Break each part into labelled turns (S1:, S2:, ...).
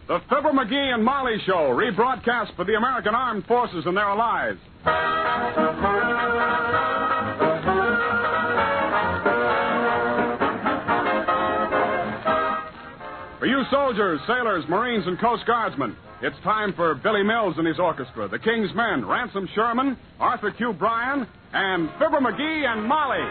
S1: The Fibber McGee and Molly Show, rebroadcast for the American Armed Forces and their allies. For you soldiers, sailors, Marines, and Coast Guardsmen, it's time for Billy Mills and his orchestra, the King's Men, Ransom Sherman, Arthur Q. Bryan, and Fibber McGee and Molly.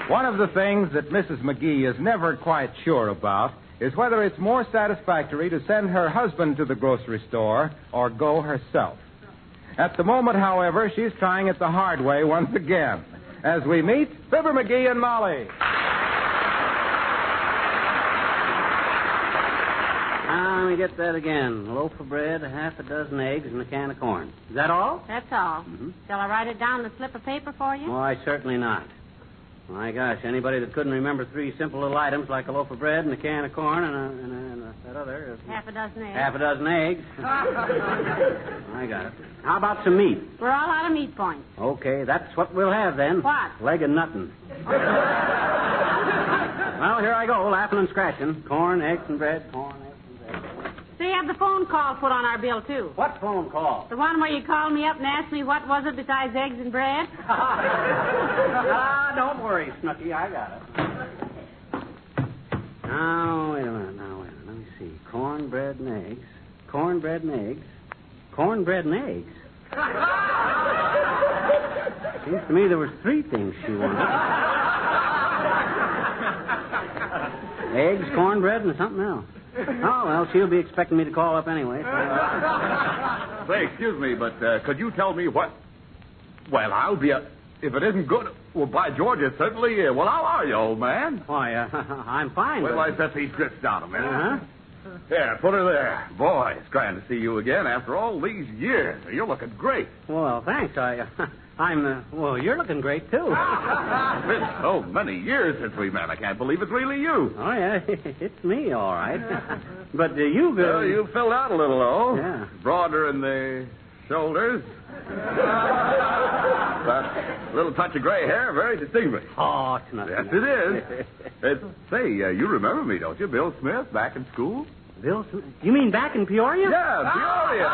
S2: One of the things that Mrs. McGee is never quite sure about is whether it's more satisfactory to send her husband to the grocery store or go herself. At the moment, however, she's trying it the hard way once again. As we meet Fibber McGee and Molly.
S3: Let me get that again. A loaf of bread, a half a dozen eggs, and a can of corn. Is that all?
S4: That's all.
S3: Mm-hmm.
S4: Shall I write it down on a slip of paper for you?
S3: Why, certainly not. My gosh, anybody that couldn't remember three simple little items like a loaf of bread and a can of corn and that other...
S4: Half a dozen eggs.
S3: Half a dozen eggs. I got it. How about some meat?
S4: We're all out of meat points.
S3: Okay, that's what we'll have then.
S4: What?
S3: Leg of nuttin'. Well, here I go, laughing and scratching. Corn, eggs, and bread. Corn, eggs, and bread.
S4: So you have the phone call put on our bill, too.
S3: What phone call?
S4: The one where you called me up and asked me what was it besides eggs and bread?
S3: Don't worry, Snooky. I got it. Now, wait a minute. Let me see. Cornbread and eggs. Cornbread and eggs. Cornbread and eggs. Seems to me there was three things she wanted. Eggs, cornbread, and something else. Oh, well, she'll be expecting me to call up anyway.
S5: Say, excuse me, but could you tell me what... Well, I'll be if it isn't good... Well, by George, it certainly is. Well, how are you, old man?
S3: Why, I'm fine.
S5: Well, I set these drips down a minute. Uh-huh. There, put her there. Boy, it's grand to see you again after all these years. You're looking great.
S3: Well, thanks. Well, you're looking great, too.
S5: It's been so many years since we met. I can't believe it's really you.
S3: Oh, yeah, it's me, all right. But you...
S5: Well, you filled out a little, though.
S3: Yeah.
S5: Broader in the shoulders. A little touch of gray hair, very distinguished.
S3: Oh, it's nothing.
S5: Yes, it is. Say, you remember me, don't you? Bill Smith, back in school?
S3: Bill Smith? You mean back in Peoria?
S5: Yeah, Peoria.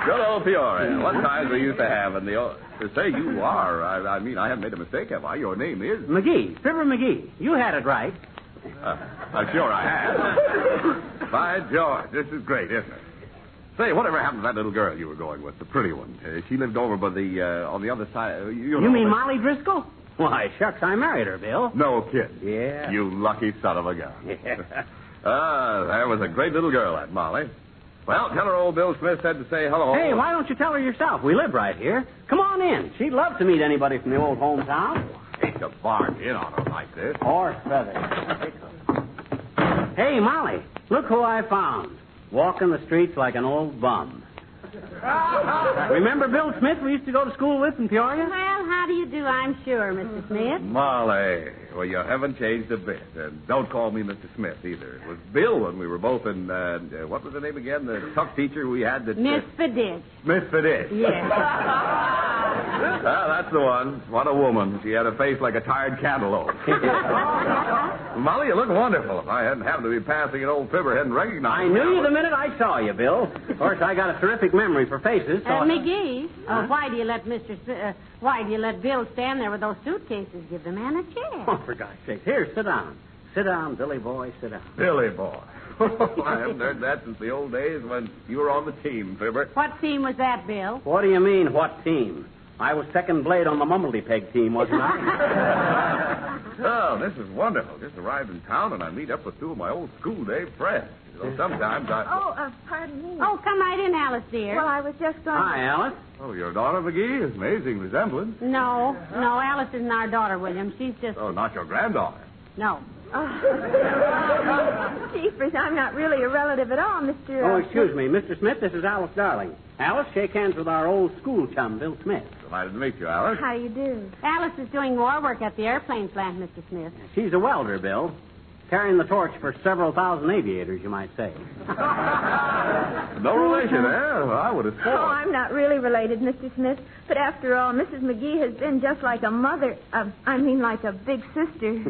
S5: Good old Peoria. What times we used to have in the old... To say you are, I mean, I haven't made a mistake, have I? Your name is...
S3: McGee. Fibber McGee. You had it right.
S5: I'm sure I have. By George, this is great, isn't it? Say, whatever happened to that little girl you were going with, the pretty one? She lived over by the, on the other side. You
S3: mean Molly Driscoll? Why, shucks, I married her, Bill.
S5: No kidding.
S3: Yeah.
S5: You lucky son of a gun.
S3: Yeah.
S5: There was a great little girl, that Molly. Well, tell her old Bill Smith said to say hello.
S3: Hey, why don't you tell her yourself? We live right here. Come on in. She'd love to meet anybody from the old hometown.
S5: Hate to barge in on her like this.
S3: Horse feathers. Hey, Molly, look who I found. Walking the streets like an old bum. Remember Bill Smith we used to go to school with in Peoria?
S4: Well, how do you do, I'm sure, Mr. Smith.
S5: Molly, well, you haven't changed a bit. And don't call me Mr. Smith, either. It was Bill when we were both in, what was the name again? The tough teacher we had that...
S4: Miss Fiddish.
S5: Miss Fiddish.
S4: Yes.
S5: Well, that's the one. What a woman. She had a face like a tired cantaloupe. Molly, you look wonderful. If I hadn't happened to be passing an old Fibber, hadn't recognized
S3: I knew you the minute I saw you, Bill. Of course, I got a terrific memory for faces. So
S4: McGee, why do you let why do you let Bill stand there with those suitcases? Give the man a chair.
S3: Oh, for God's sake. Here, sit down. Sit down, Billy boy, sit down.
S5: Billy boy. I haven't heard that since the old days when you were on the team, Fibber.
S4: What team was that, Bill?
S3: What do you mean, what team? I was second blade on the Mumbledy-Peg team, wasn't I?
S5: Oh, this is wonderful. Just arrived in town, and I meet up with two of my old school day friends. So sometimes I...
S6: Pardon me.
S4: Oh, come right in, Alice, dear.
S6: Well, I was just going...
S3: Hi, Alice.
S5: Oh, your daughter, McGee? Amazing resemblance.
S4: No, Alice isn't our daughter, William. She's just...
S5: Oh, not your granddaughter.
S4: No.
S6: Jeepers, I'm not really a relative at all, Mr.
S3: Oh, excuse me. Mr. Smith, this is Alice Darling. Alice, shake hands with our old school chum, Bill Smith.
S5: Delighted to meet you, Alice.
S6: How do you do?
S4: Alice is doing war work at the airplane plant, Mr. Smith.
S3: She's a welder, Bill. carrying the torch for several thousand aviators, you might say.
S5: No relation, eh? Well, I would have
S6: Oh,
S5: thought.
S6: I'm not really related, Mr. Smith. But after all, Mrs. McGee has been just like a mother. Like a big sister.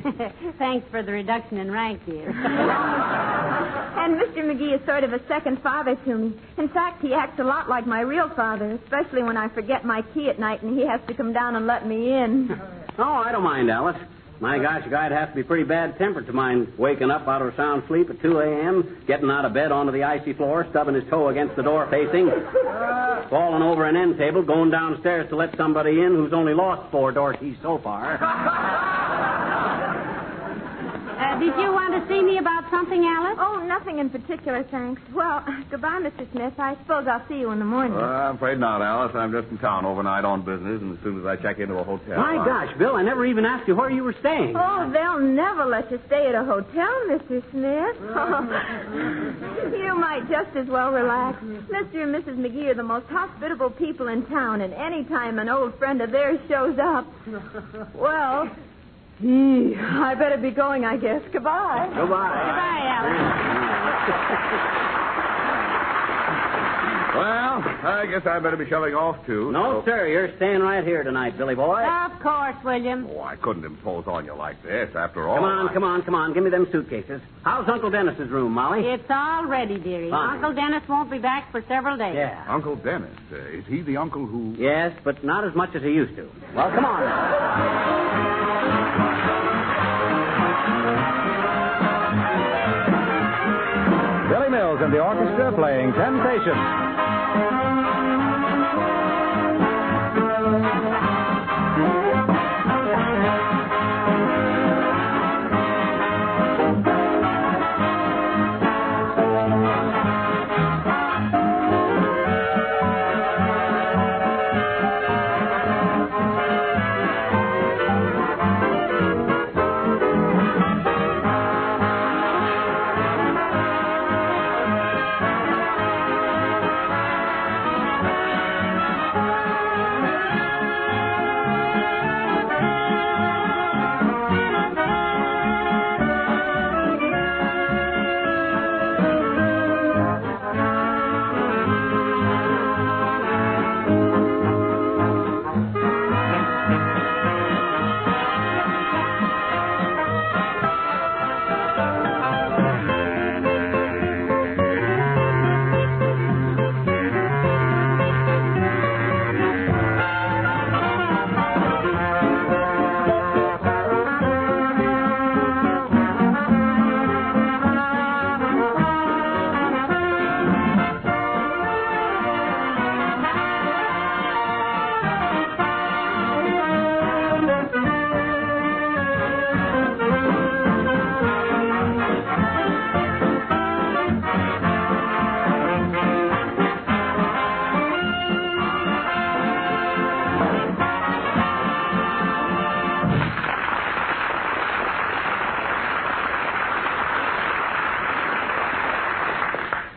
S4: Thanks for the reduction in rank, dear.
S6: And Mr. McGee is sort of a second father to me. In fact, he acts a lot like my real father, especially when I forget my key at night and he has to come down and let me in.
S3: Oh, I don't mind, Alice. My gosh, a guy'd have to be pretty bad-tempered to mind waking up out of a sound sleep at 2 a.m., getting out of bed onto the icy floor, stubbing his toe against the door facing, falling over an end table, going downstairs to let somebody in who's only lost 4 door keys so far.
S4: Did you want to see me about something, Alice?
S6: Oh, nothing in particular, thanks. Well, goodbye, Mr. Smith. I suppose I'll see you in the morning.
S5: I'm afraid not, Alice. I'm just in town overnight on business, and as soon as I check into a hotel...
S3: My gosh, Bill, I never even asked you where you were staying.
S6: Oh, they'll never let you stay at a hotel, Mr. Smith. You might just as well relax. Mr. and Mrs. McGee are the most hospitable people in town, and any time an old friend of theirs shows up, well... I better be going, I guess. Goodbye.
S3: Goodbye.
S4: Goodbye, Alice.
S5: Well, I guess I better be shoving off, too.
S3: No, sir. You're staying right here tonight, Billy boy.
S4: Of course, William.
S5: Oh, I couldn't impose on you like this, after all.
S3: Come on. Give me them suitcases. How's Uncle Dennis's room, Molly?
S4: It's all ready, dearie.
S3: Fine.
S4: Uncle Dennis won't be back for several days.
S3: Yeah.
S5: Uncle Dennis. Is he the uncle who...
S3: Yes, but not as much as he used to. Well, come on.
S2: Billy Mills and the orchestra playing Temptation.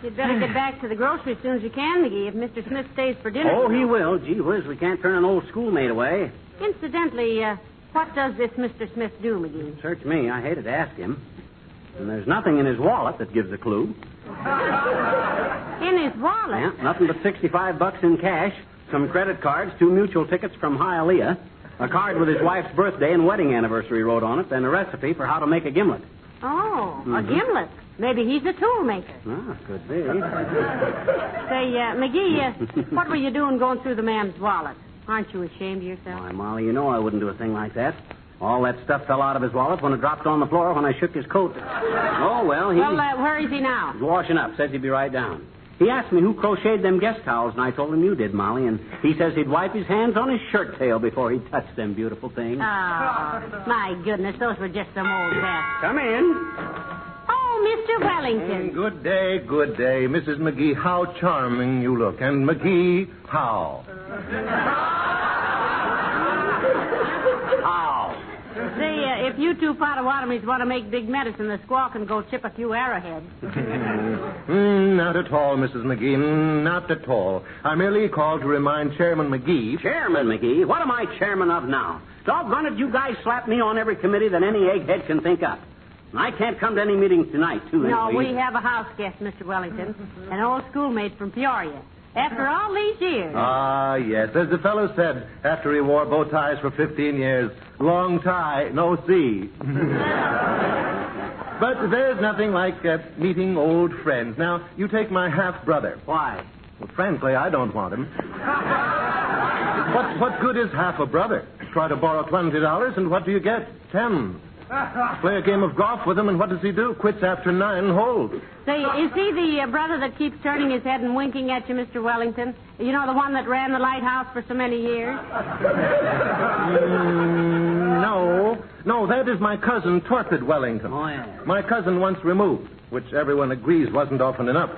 S4: You'd better get back to the grocery as soon as you can, McGee, if Mr. Smith stays for dinner.
S3: Oh, he will. Gee whiz, we can't turn an old schoolmate away.
S4: Incidentally, what does this Mr. Smith do, McGee?
S3: Search me. I hated to ask him. And there's nothing in his wallet that gives a clue.
S4: In his wallet?
S3: Yeah, nothing but $65 in cash, some credit cards, 2 mutual tickets from Hialeah, a card with his wife's birthday and wedding anniversary wrote on it, and a recipe for how to make a gimlet.
S4: Oh, a gimlet. Maybe he's a tool maker.
S3: Ah, could be.
S4: Say, McGee, what were you doing going through the man's wallet? Aren't you ashamed of yourself?
S3: Why, Molly, you know I wouldn't do a thing like that. All that stuff fell out of his wallet when it dropped on the floor when I shook his coat. Oh, well, he...
S4: Well, where is he now?
S3: He's washing up. Says he'd be right down. He asked me who crocheted them guest towels, and I told him you did, Molly, and he says he'd wipe his hands on his shirt tail before he touched them beautiful things.
S4: Oh, my goodness, those were just some old cats.
S3: Come in.
S4: Oh, Mr. Wellington.
S7: Good day, good day. Mrs. McGee, how charming you look. And McGee, how?
S3: How?
S4: Say, if you two Potawatomis want to make big medicine, the squaw can go chip a few arrowheads.
S7: Not at all, Mrs. McGee. Not at all. I merely called to remind Chairman McGee.
S3: Chairman McGee? What am I chairman of now? Doggone it, you guys slap me on every committee that any egghead can think up. I can't come to any meetings tonight, too.
S4: No,
S3: Louise.
S4: we have a house guest, Mr. Wellington, an old schoolmate from Peoria. After all these years.
S7: Ah, yes. As the fellow said after he wore bow ties for 15 years, long tie, no see. But there's nothing like meeting old friends. Now, you take my half-brother.
S3: Why?
S7: Well, frankly, I don't want him. What good is half a brother? Try to borrow $20, and what do you get? 10. Play a game of golf with him, and what does he do? Quits after 9 holes.
S4: Say, is he the brother that keeps turning his head and winking at you, Mr. Wellington? You know, the one that ran the lighthouse for so many years?
S7: No, that is my cousin, Torpid Wellington.
S3: Oh, yeah.
S7: My cousin once removed, which everyone agrees wasn't often enough.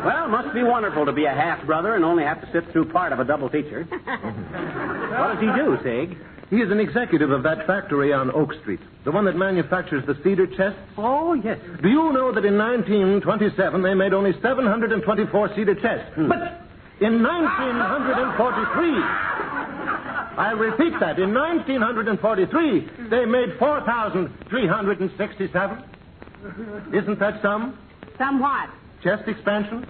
S3: Well, it must be wonderful to be a half-brother and only have to sit through part of a double feature. What does he do, Sig?
S7: He is an executive of that factory on Oak Street, the one that manufactures the cedar chests.
S3: Oh, yes.
S7: Do you know that in 1927 they made only 724 cedar chests? But in 1943, I repeat that, in 1943, they made 4,367. Isn't that some?
S4: Some what?
S7: Chest expansion?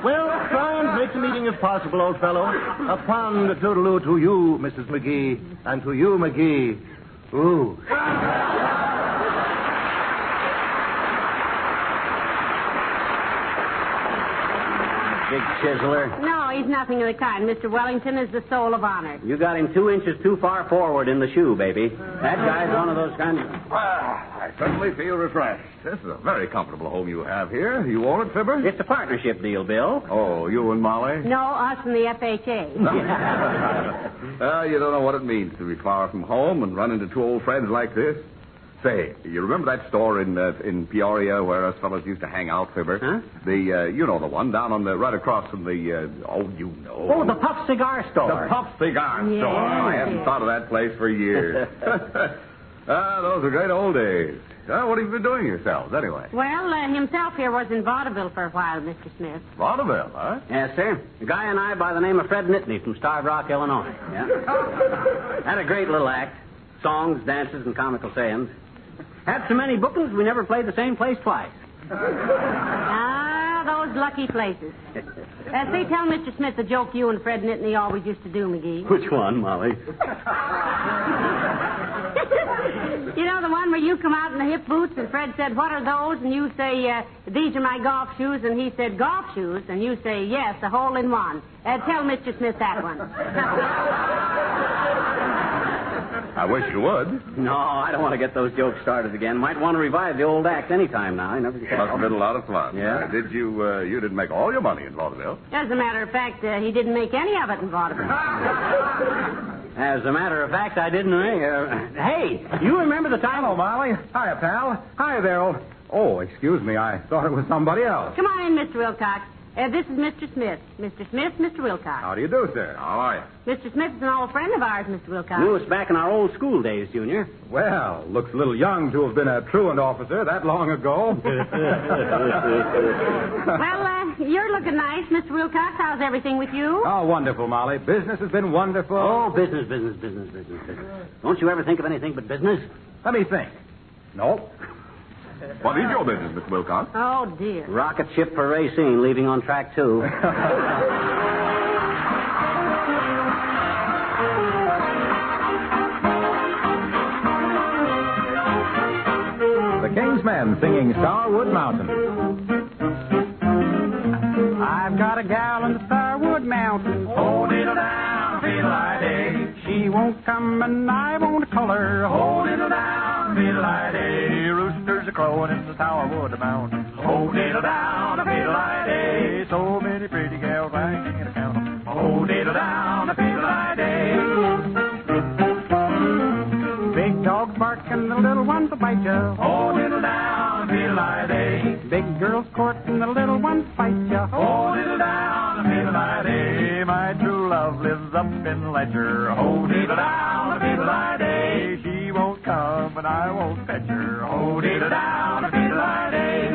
S7: Well, try and make the meeting if possible, old fellow. A fond toodaloo to you, Mrs. McGee, and to you, McGee. Ooh.
S3: Big chiseler.
S4: No, he's nothing of the kind. Mr. Wellington is the soul of honor.
S3: You got him 2 inches too far forward in the shoe, baby. That guy's one of those kinds of...
S5: I certainly feel refreshed. This is a very comfortable home you have here. You own it, Fibber?
S3: It's a partnership deal, Bill.
S5: Oh, you and Molly?
S4: No, us and the FHA.
S5: You don't know what it means to be far from home and run into 2 old friends like this. Say, you remember that store in Peoria where us fellows used to hang out, Fibber?
S3: Huh?
S5: You know the one down on the right across from the
S3: Oh, the Puff Cigar Store.
S5: The Puff Cigar
S4: Yes,
S5: Store. I hadn't
S4: yes.
S5: thought of that place for years. Those are great old days. What have you been doing yourselves, anyway?
S4: Well, himself here was in vaudeville for a while, Mr. Smith.
S5: Vaudeville, huh?
S3: Yes, sir. A guy and I by the name of Fred Nittany from Starved Rock, Illinois. Yeah. Had a great little act. Songs, dances, and comical sayings. Had so many bookings, we never played the same place twice.
S4: Ah, those lucky places. Say, tell Mr. Smith the joke you and Fred Nittany always used to do, McGee.
S3: Which one, Molly?
S4: You know, the one where you come out in the hip boots and Fred said, "What are those?" And you say, "These are my golf shoes." And he said, "Golf shoes?" And you say, "Yes, a hole-in-one." Tell Mr. Smith that one.
S5: I wish you would.
S3: No, I don't want to get those jokes started again. Might want to revive the old act anytime now. I never
S5: Must have been a lot of fun.
S3: Yeah.
S5: You didn't make all your money in vaudeville.
S4: As a matter of fact, he didn't make any of it in vaudeville.
S3: As a matter of fact, I didn't. Hey, you remember the time?
S2: Hello, Molly. Hiya, pal. Hi there, old... Oh, excuse me. I thought it was somebody else.
S4: Come on in, Mr. Wilcox. This is Mr. Smith. Mr. Smith, Mr. Wilcox.
S2: How do you do, sir?
S5: How are you?
S4: Mr. Smith is an old friend of ours, Mr. Wilcox.
S3: Knew us back in our old school days, Junior.
S2: Well, looks a little young to have been a truant officer that long ago.
S4: Well, you're looking nice, Mr. Wilcox. How's everything with you?
S2: Oh, wonderful, Molly. Business has been wonderful.
S3: Oh, business. Don't you ever think of anything but business?
S2: Let me think. Nope.
S5: What is your business, Miss Wilcox?
S4: Oh, dear.
S3: Rocket ship for Racine, leaving on track 2.
S2: The King's Men singing Starwood Mountain.
S8: I've got a gal in the Starwood Mountains.
S9: Hold it down, fiddle-I-day.
S8: She won't come and I won't call her.
S9: Hold it down, fiddle-I-day. Roosters are crowing in the Starwood Mountains. Hold it down, fiddle-I-day.
S8: So many pretty gals I can't count 'em.
S9: Hold it down, fiddle-I-day.
S8: Big dogs bark and the little ones will bite ya.
S9: Hold it down, fiddle-I-day.
S8: Big girls court and the little ones fight ya.
S9: Hold it down, fiddle-I-day. My true love lives up in Ledger. Hold it down, fiddle-I-day.
S8: She won't come and I won't fetch her.
S9: Hold it down, fiddle-I-day.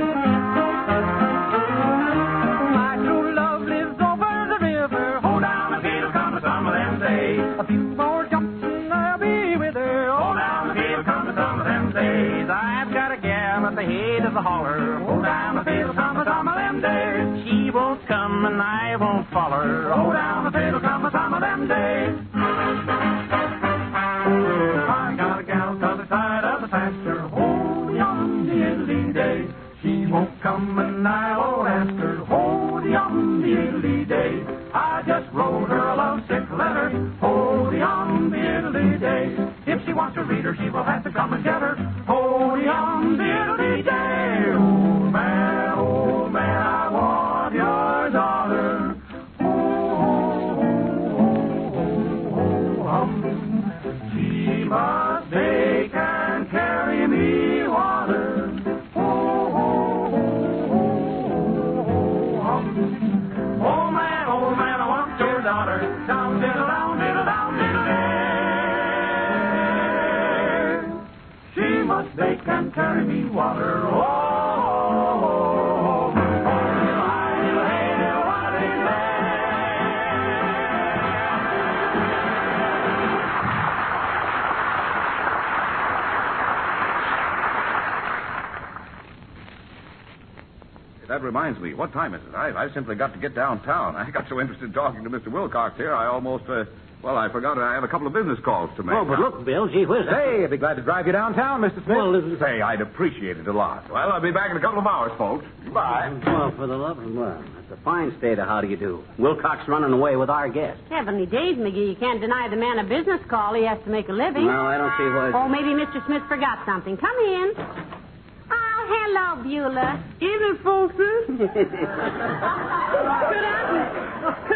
S8: My true love lives over the river.
S9: Hold down the fiddle, come to some of them days.
S8: A few more jumps and I'm
S9: the holler. Oh, down the fiddle come some of them days. She won't come and I won't follow her. Oh, down the fiddle come some of them days. I got a gal to the side of the pasture. Oh, yum, diddly day. She won't come and I won't ask her. Oh, yum, diddly day. I just wrote her a lovesick letter. Oh, yum, diddly day. If she wants to read her, she will have to come and get her. Oh, yum, diddly day. Old man, I want your daughter. She must take and carry me water. Oh, man, I want your daughter. Down, diddle, down, diddle, down, diddle, day. She must bake and carry me water. Oh, diddle, hi, diddle, hey, diddle, what is
S5: That reminds me. What time is it? I've simply got to get downtown. I got so interested talking to Mr. Wilcox here, I almost, I forgot I have a couple of business calls to make.
S3: Oh, but look, Bill, gee whiz.
S2: Hey, I'd be glad to drive you downtown, Mr. Smith.
S5: Well, say, I'd appreciate it a lot. Well, I'll be back in a couple of hours, folks. Goodbye.
S3: Well, for the love of God. That's a fine state of how do you do. Wilcox running away with our guest.
S4: Heavenly days, McGee. You can't deny the man a business call. He has to make a living.
S3: Well, I don't see why...
S4: Oh, maybe Mr. Smith forgot something. Come in. Oh, hello, Beulah.
S8: Evening, folks. Could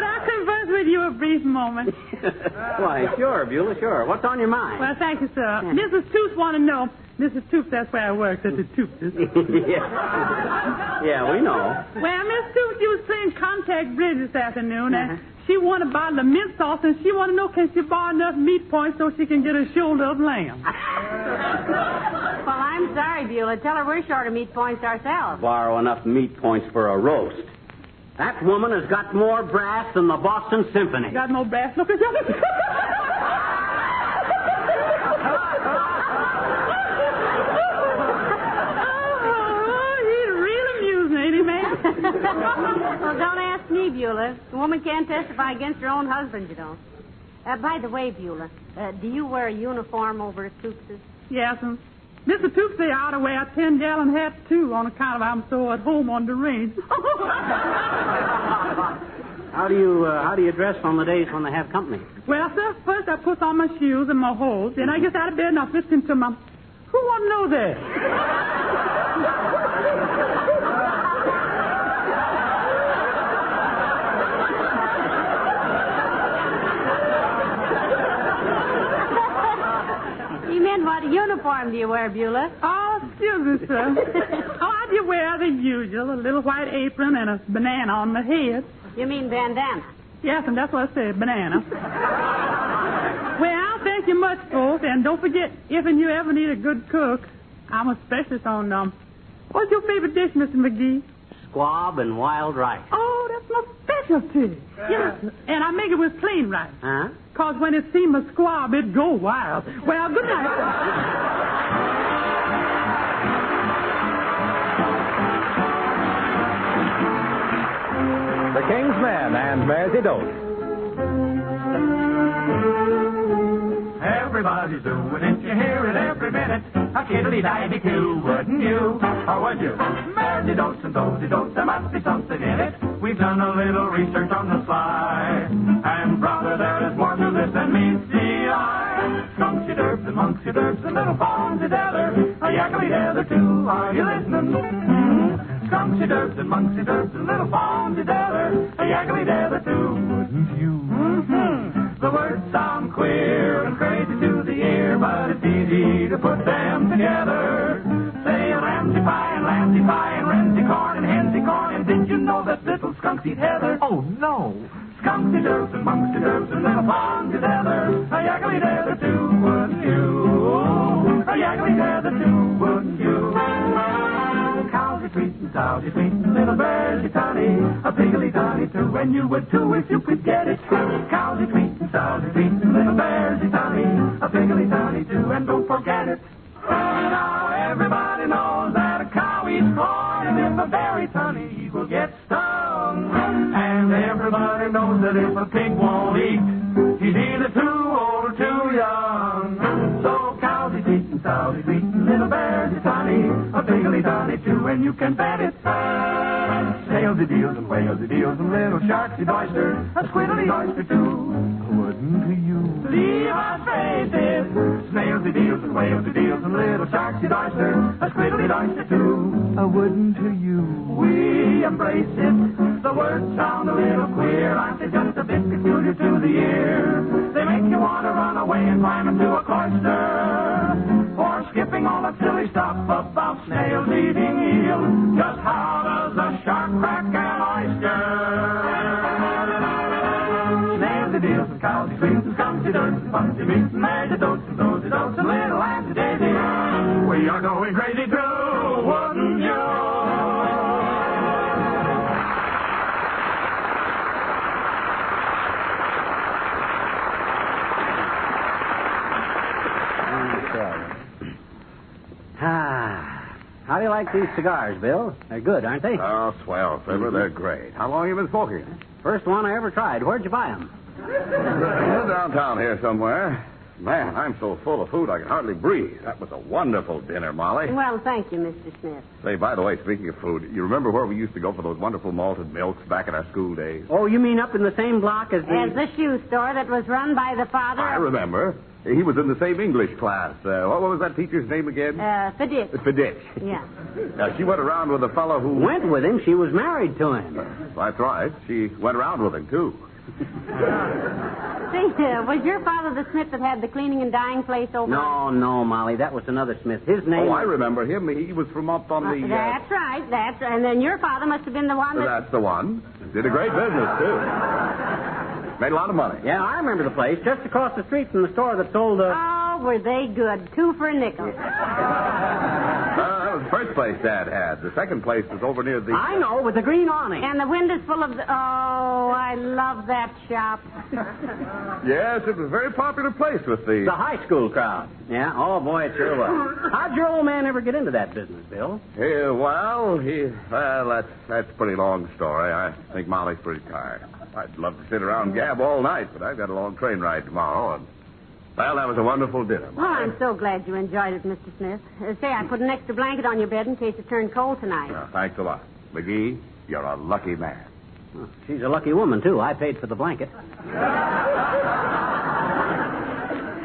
S8: I converse with you a brief moment?
S3: Why, sure, Beulah, sure. What's on your mind?
S8: Well, thank you, sir. Mrs. Toops want to know. Mrs. Toops, that's where I work, at the Toops.
S3: Yeah, we know.
S8: Well, Miss Toops, you was playing contact bridge this afternoon, and she won a bottle of mint sauce, and she want to know, can she borrow enough meat points so she can get a shoulder of lamb?
S4: Well, I'm sorry, Beulah. Tell her we're short of meat points ourselves.
S3: Borrow enough meat points for a roast. That woman has got more brass than the Boston Symphony.
S8: Got more brass? Look at you.
S4: Well, don't ask me, Beulah. The woman can't testify against her own husband, you know. By the way, Beulah, do you wear a uniform over at Toops's?
S8: Yes, and Mr. Toops say I ought to wear a 10-gallon hat, too, on account of I'm so at home on the range.
S3: How do you dress on the days when they have company?
S8: Well, sir, first I put on my shoes and my hose, then I get out of bed and I fit into my... Who want to know that?
S4: What uniform do you wear, Beulah?
S8: Oh, excuse me, sir. I do wear the usual, a little white apron and a banana on my head.
S4: You mean bandana?
S8: Yes, and that's what I said, banana. Well, thank you much, folks, and don't forget, if and you ever need a good cook, I'm a specialist on what's your favorite dish, Mr. McGee?
S3: Squab and wild rice.
S8: Oh, that's my specialty. Yes, and I make it with plain rice.
S3: Huh?
S8: Because when it seems a squab, it go wild. Well, good night.
S2: The King's Men and Mersey Dote.
S9: Everybody's doing it, you hear it every minute. A kiddly-divey-coo, wouldn't you? Or would you? Mersey dotes and dozy dotes, there must be something in it. We've done a little research on the sly. And brother, there is more to this than meets the eye. Skunksy derbs and monksy derbs and little fawnsy tether. A yackly tether too, are you listening? Skunksy derbs and monksy derbs and little fawnsy tether. A yackly tether too, wouldn't you? The words sound queer and crazy to the ear, but it's easy to put them together. Say Ramsey pie and Lamsey pie and Ramsey corn and Hensey corn. And did you know that little skunk eat heather? Oh, no. Skunksy derbs and monksy derbs and little fawns together. A yackly tether too, wouldn't you? A yackly tether too, wouldn't you? Cows are sweet and sows are sweet and little bears are tiny. A piggly tiny too, and you would too if you could get it. Cows are sweet and sows are sweet and little bears are tiny. A piggly tiny too, and don't forget it. Now everybody knows that a cow eats Everybody knows that if a pig won't eat, he's either too old or too young. So cows eat and sows eat, little bears eat honey, a pig'll eat honey too, and you can bet it. Snails eat eels and whales eat eels and little sharks eat oysters, a squid'll eat oyster too. Wouldn't you? Leave us faces. Snails eat eels and whales eat eels and little sharks eat oysters, a squid'll eat oyster too. Wouldn't you? We embrace it. The words sound a little queer, aren't they just a bit peculiar to the ear? They make you want to run away and climb into a cloister, or skipping all that silly stuff about snails eating eels. Just how does a shark crack an oyster? Snails eat eels and cows eat sweets and skunks eat dirt and punks eat meats and mares eat oats and toads eat oats and little lambs eat daisies. We are going crazy too, wouldn't you?
S3: How do you like these cigars, Bill? They're good, aren't they?
S5: Oh, swell, Fibber. They're great. How long have you been smoking?
S3: First one I ever tried. Where'd you buy them?
S5: Downtown here somewhere. Man, I'm so full of food I can hardly breathe. That was a wonderful dinner, Molly.
S4: Well, thank you, Mr. Smith.
S5: Say, by the way, speaking of food, you remember where we used to go for those wonderful malted milks back in our school days?
S3: Oh, you mean up in the same block as the...
S4: As the shoe store that was run by the father...
S5: I remember. He was in the same English class. What was that teacher's name again?
S4: Fiditch.
S5: Fiditch.
S4: Yeah.
S5: She went around with a fellow who...
S3: Went with him? She was married to him.
S5: That's right. She went around with him, too.
S4: See, was your father the Smith that had the cleaning and dyeing place over?
S3: No, Molly. That was another Smith. His name...
S5: Oh, I remember him. He was from up on the...
S4: That's right. And then your father must have been the one that...
S5: That's the one. Did a great business, too. Made a lot of money.
S3: Yeah, I remember the place. Just across the street from the store that sold...
S4: Oh, were they good. 2 for a nickel.
S5: That was the first place Dad had. The second place was over near the...
S3: I know, with the green awning.
S4: And the windows full of... Oh, I love that shop.
S5: Yes, it was a very popular place with the...
S3: The high school crowd. Yeah? Oh, boy, it sure was. How'd your old man ever get into that business, Bill?
S5: Well, that's a pretty long story. I think Molly's pretty tired. I'd love to sit around and gab all night, but I've got a long train ride tomorrow, and... Well, that was a wonderful dinner.
S4: Well, I'm so glad you enjoyed it, Mr. Smith. Say, I put an extra blanket on your bed in case it turned cold tonight.
S5: Thanks a lot. McGee, you're a lucky man.
S3: Well, she's a lucky woman, too. I paid for the blanket.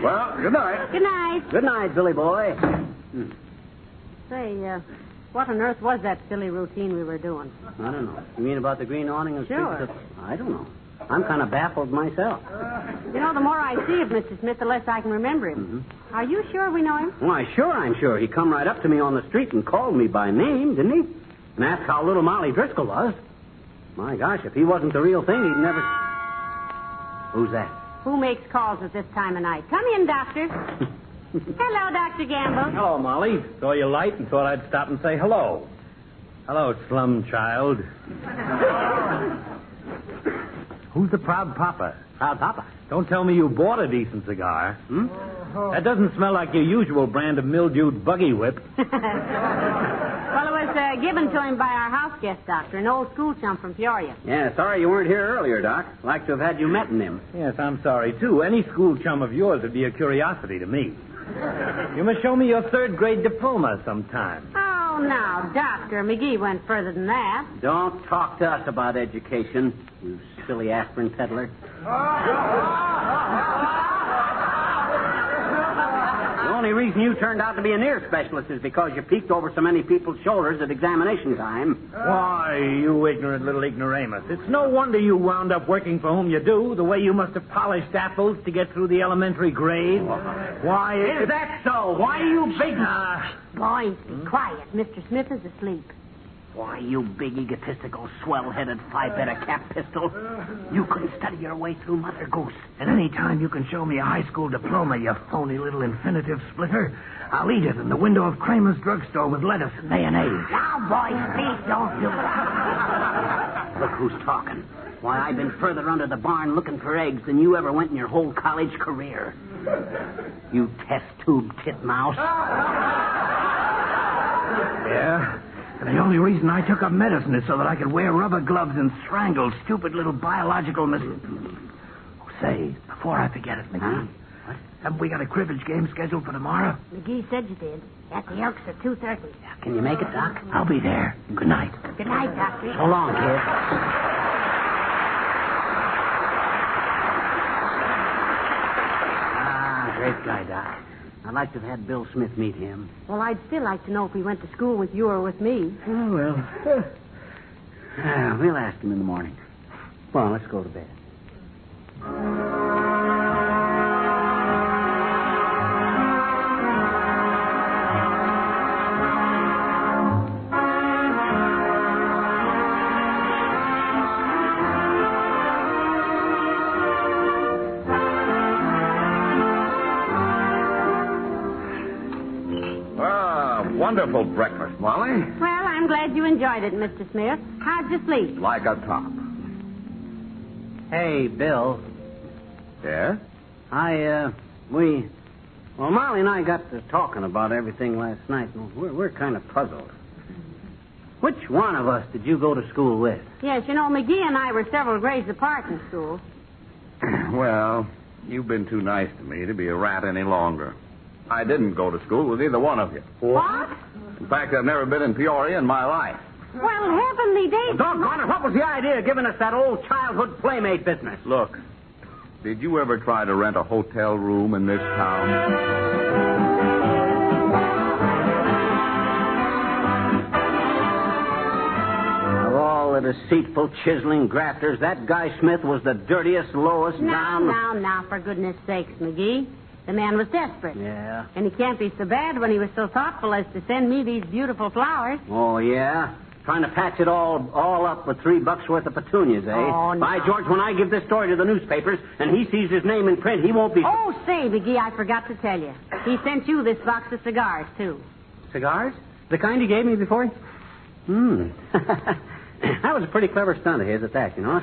S5: Well, good night.
S4: Good night.
S3: Good night, Billy boy.
S4: Say, what on earth was that silly routine we were doing?
S3: I don't know. You mean about the green awning and
S4: Sure.
S3: streets of... I don't know. I'm kind of baffled myself.
S4: You know, the more I see of Mr. Smith, the less I can remember him.
S3: Mm-hmm.
S4: Are you sure we know him?
S3: Why, sure, I'm sure. He come right up to me on the street and called me by name, didn't he? And asked how little Molly Driscoll was. My gosh, if he wasn't the real thing, he'd never... Who's that?
S4: Who makes calls at this time of night? Come in, Doctor. Hello, Dr. Gamble.
S10: Hello, Molly. Saw you light and thought I'd stop and say hello. Hello, slum child. Who's the proud papa?
S3: Proud papa?
S10: Don't tell me you bought a decent cigar. That doesn't smell like your usual brand of mildewed buggy whip.
S4: Well, it was given to him by our house guest, Doctor, an old school chum from Peoria.
S3: Yeah, sorry you weren't here earlier, Doc. Like to have had you met him.
S10: Yes, I'm sorry, too. Any school chum of yours would be a curiosity to me. You must show me your third-grade diploma sometime.
S4: Oh, now, Doctor, McGee went further than that.
S3: Don't talk to us about education, you silly aspirin peddler. The only reason you turned out to be an ear specialist is because you peeked over so many people's shoulders at examination time.
S10: Why, you ignorant little ignoramus. It's no wonder you wound up working for whom you do, the way you must have polished apples to get through the elementary grades. Why...
S3: Is that so? Why are you big...
S4: Boys, be quiet. Mr. Smith is asleep.
S3: Why, you big, egotistical, swell-headed, five-better cap pistol. You couldn't study your way through Mother Goose.
S10: And any time you can show me a high school diploma, you phony little infinitive splitter, I'll eat it in the window of Kramer's drugstore with lettuce and mayonnaise.
S3: Now, boys, please don't do that. Look who's talking. Why, I've been further under the barn looking for eggs than you ever went in your whole college career. You test tube titmouse.
S10: Yeah? And the only reason I took up medicine is so that I could wear rubber gloves and strangle stupid little biological Say, before I forget it, McGee.
S3: What?
S10: Haven't we got a cribbage game scheduled for tomorrow?
S4: McGee said you did. At the Elks at 2:30.
S3: Can you make it, Doc?
S10: I'll be there. Good night.
S4: Good night, Doctor.
S3: So long, kid. Great guy, Doc. I'd like to have had Bill Smith meet him.
S4: Well, I'd still like to know if he went to school with you or with me.
S3: Oh, well. We'll ask him in the morning. Come on, let's go to bed.
S5: Wonderful breakfast, Molly.
S4: Well, I'm glad you enjoyed it, Mr. Smith. How'd you sleep?
S5: Like a top.
S3: Hey, Bill.
S5: Yeah?
S3: Well, Molly and I got to talking about everything last night, and we're kind of puzzled. Which one of us did you go to school with?
S4: Yes, you know, McGee and I were several grades apart in school.
S5: Well, you've been too nice to me to be a rat any longer. I didn't go to school with either one of you.
S4: What?
S5: In fact, I've never been in Peoria in my life.
S4: Well, heavenly days.
S3: Doggone it, what was the idea of giving us that old childhood playmate business?
S5: Look, did you ever try to rent a hotel room in this town?
S3: Of all the deceitful, chiseling grafters, that guy Smith was the dirtiest, lowest down...
S4: Now, for goodness sakes, McGee. The man was desperate.
S3: Yeah.
S4: And he can't be so bad when he was so thoughtful as to send me these beautiful flowers.
S3: Oh, yeah? Trying to patch it all up with $3 worth of petunias, eh?
S4: Oh, no.
S3: By George, when I give this story to the newspapers and he sees his name in print, he won't be...
S4: Oh, say, McGee, I forgot to tell you. He sent you this box of cigars, too.
S3: Cigars? The kind he gave me before? That was a pretty clever stunt of his at that, you know.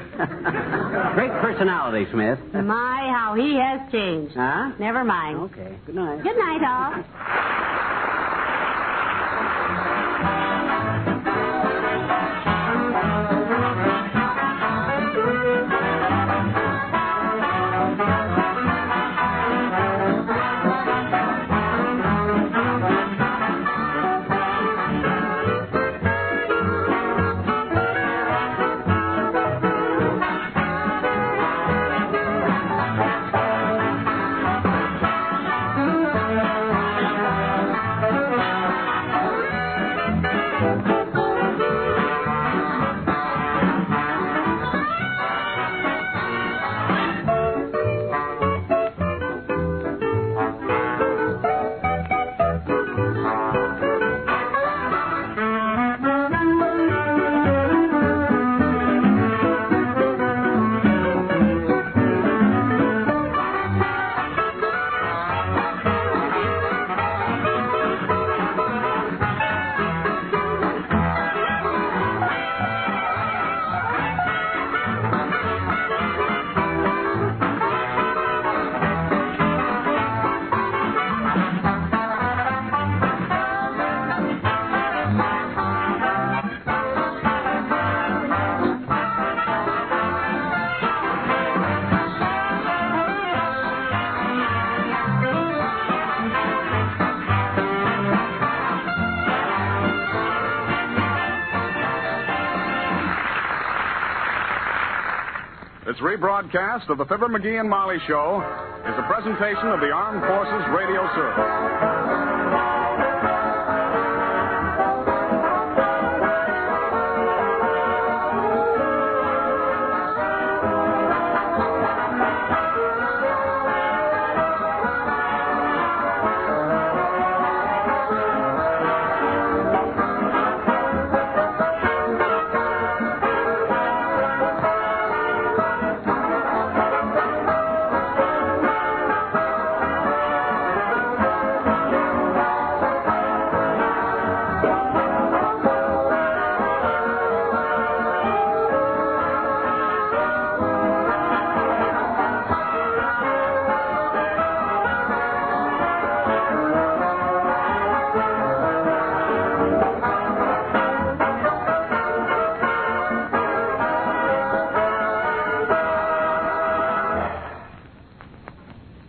S3: Great personality, Smith.
S4: My, how he has changed.
S3: Huh?
S4: Never mind.
S3: Okay. Good night.
S4: Good night, all.
S1: This rebroadcast of the Fibber McGee and Molly Show is a presentation of the Armed Forces Radio Service.